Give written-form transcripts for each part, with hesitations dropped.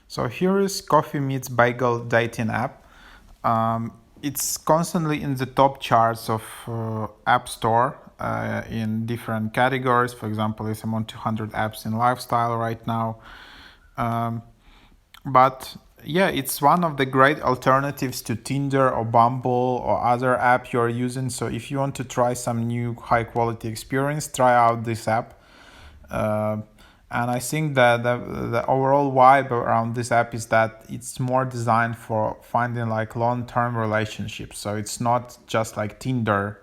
So here is Coffee Meets Bagel Dating app. It's constantly in the top charts of App Store in different categories. For example, it's among 200 apps in lifestyle right now. Um, but yeah, it's one of the great alternatives to Tinder or Bumble or other app you're using. So if you want to try some new high quality experience, try out this app. Uh, and I think that the overall vibe around this app is that it's more designed for finding like long-term relationships. So it's not just like Tinder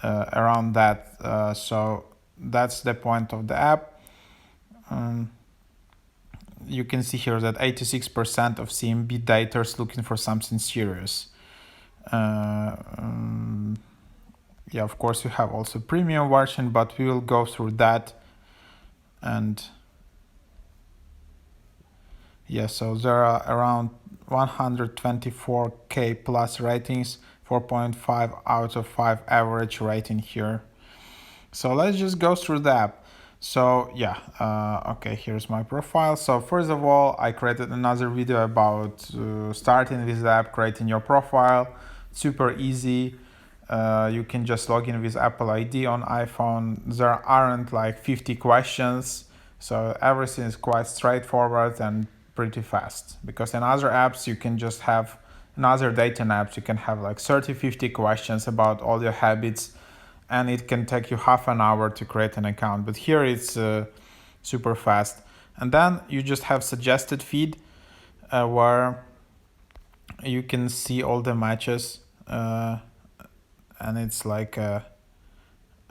around that. So that's the point of the app. Um, you can see here that 86% of CMB daters looking for something serious. Uh, um, yeah, of course, you have also premium version, but we will go through that. And yeah, so there are around 124k plus ratings, 4.5 out of 5 average rating here. So let's just go through the app. So yeah, okay, here's my profile. So first of all, I created another video about starting with the app, creating your profile. Super easy. You can just log in with Apple ID on iPhone. There aren't like 50 questions. So everything is quite straightforward and pretty fast. Because in other apps, you can just have, in other dating apps, you can have like 30, 50 questions about all your habits, and it can take you half an hour to create an account. But here it's super fast. And then you just have suggested feed where you can see all the matches, and it's like yeah,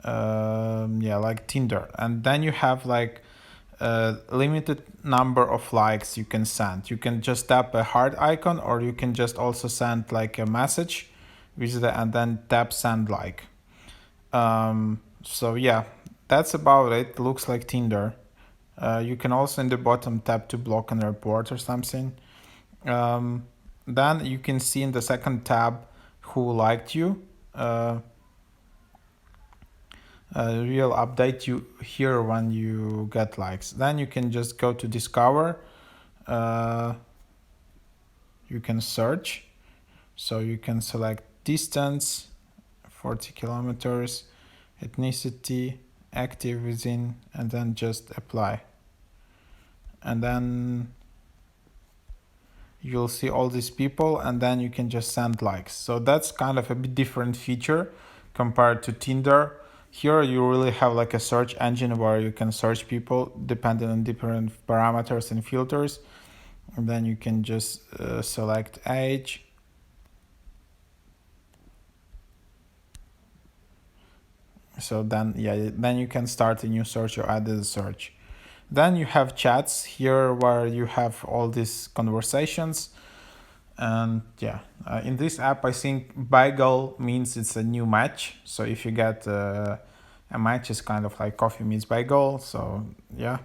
like Tinder. And then you have like a limited number of likes you can send. You can just tap a heart icon, or you can just also send like a message with the, and then tap send like. So yeah, that's about it. Looks like Tinder. You can also in the bottom tap to block and report or something. Then you can see in the second tab who liked you. Will update you here when you get likes. Then you can just go to discover. Uh, you can search. So you can select distance, 40 kilometers, ethnicity, active within, and then just apply. And then you'll see all these people, and then you can just send likes. So that's kind of a bit different feature compared to Tinder. Here you really have like a search engine where you can search people depending on different parameters and filters. And then you can just select age. So then, yeah, then you can start a new search or add a search. Then you have chats here where you have all these conversations. And yeah, in this app, I think bagel means it's a new match. So if you get a match, it's kind of like coffee meets bagel. So yeah.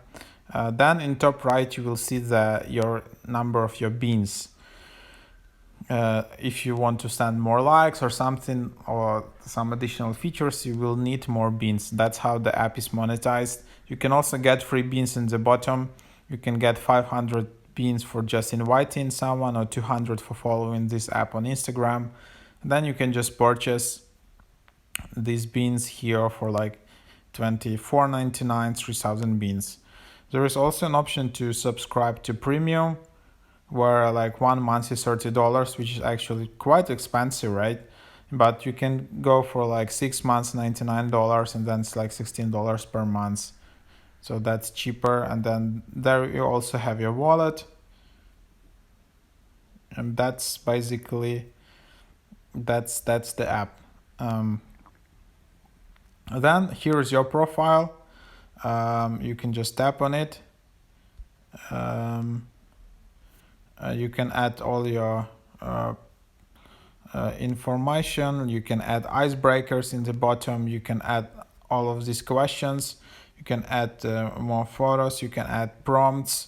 Then in top right, you will see your number of your beans. If you want to send more likes or something or some additional features, you will need more beans. That's how the app is monetized. You can also get free beans in the bottom. You can get 500 beans for just inviting someone or 200 for following this app on Instagram. And then you can just purchase these beans here for like $24.99, 3,000 beans. There is also an option to subscribe to premium, where like 1 month is $30, which is actually quite expensive, right? But you can go for like 6 months, $99, and then it's like $16 per month. So that's cheaper. And then there you also have your wallet. And that's basically, that's the app. Then here's your profile. You can just tap on it. You can add all your information. You can add icebreakers in the bottom. You can add all of these questions. You can add more photos. You can add prompts.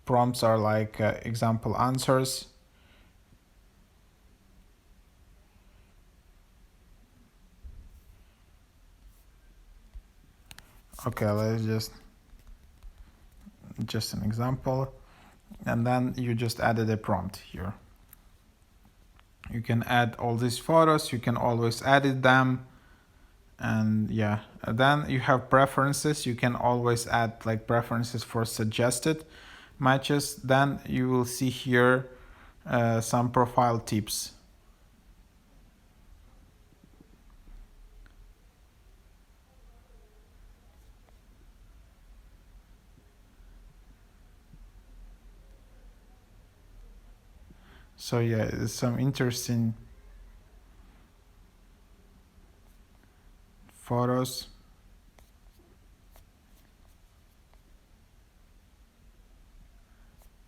Prompts are like example answers. Okay, let's just just an example. And then you just added a prompt here. You can add all these photos, you can always edit them. And yeah, then you have preferences. You can always add like preferences for suggested matches. Then you will see here some profile tips. So yeah, it's some interesting photos.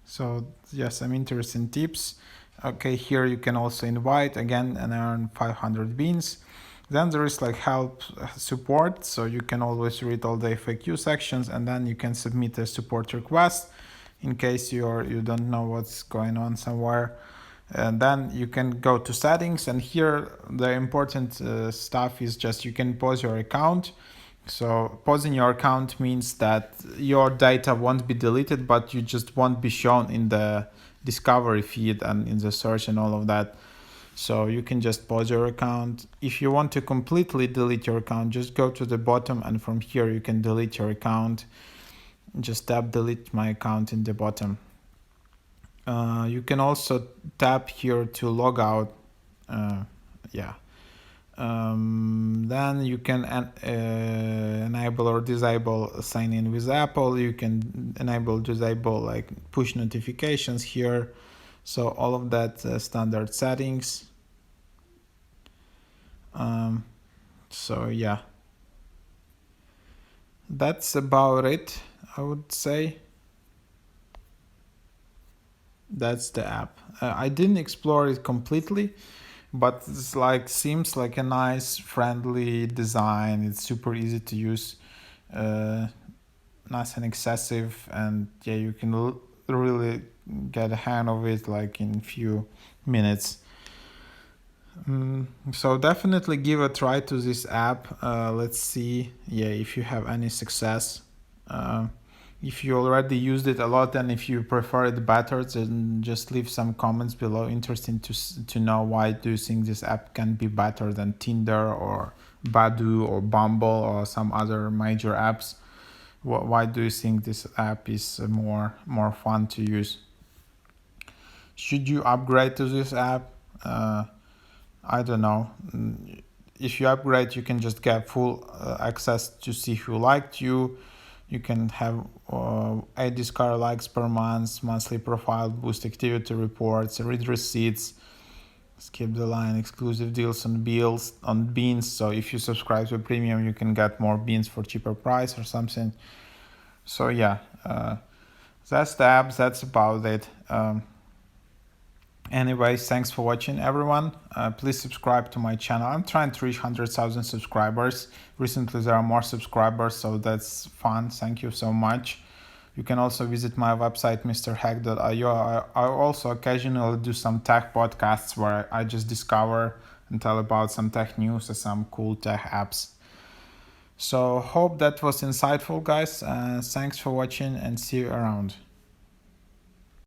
So yeah, some interesting tips. Okay, here you can also invite again and earn 500 beans. Then there is like help support, so you can always read all the FAQ sections, and then you can submit a support request in case you don't know what's going on somewhere. And then you can go to settings, and here the important stuff is just you can pause your account. So pausing your account means that your data won't be deleted, but you just won't be shown in the discovery feed and in the search and all of that. So you can just pause your account. If you want to completely delete your account, just go to the bottom, and from here you can delete your account. Just tap delete my account in the bottom. You can also tap here to log out. Then you can enable or disable sign in with Apple. You can enable, disable like push notifications here. So all of that standard settings. So yeah, that's about it, I would say. That's the app. I didn't explore it completely, but it's like seems like a nice, friendly design. It's super easy to use, nice and excessive, and yeah, you can really get a hang of it like in few minutes. So definitely give a try to this app. Let's see, yeah, if you have any success. If you already used it a lot, and if you prefer it better, then just leave some comments below. Interesting to know why do you think this app can be better than Tinder or Badoo or Bumble or some other major apps. Why do you think this app is more fun to use? Should you upgrade to this app? I don't know. If you upgrade, you can just get full access to see who liked you. You can have 80 scar likes per month, monthly profile boost, activity reports, read receipts, skip the line, exclusive deals on beans. So if you subscribe to a premium, you can get more beans for cheaper price or something. So yeah, that's the apps. That's about it. Anyways, thanks for watching, everyone. Please subscribe to my channel. I'm trying to reach 100,000 subscribers. Recently, there are more subscribers, so that's fun. Thank you so much. You can also visit my website, mrhack.io. I also occasionally do some tech podcasts where I just discover and tell about some tech news or some cool tech apps. So hope that was insightful, guys. Thanks for watching, and see you around.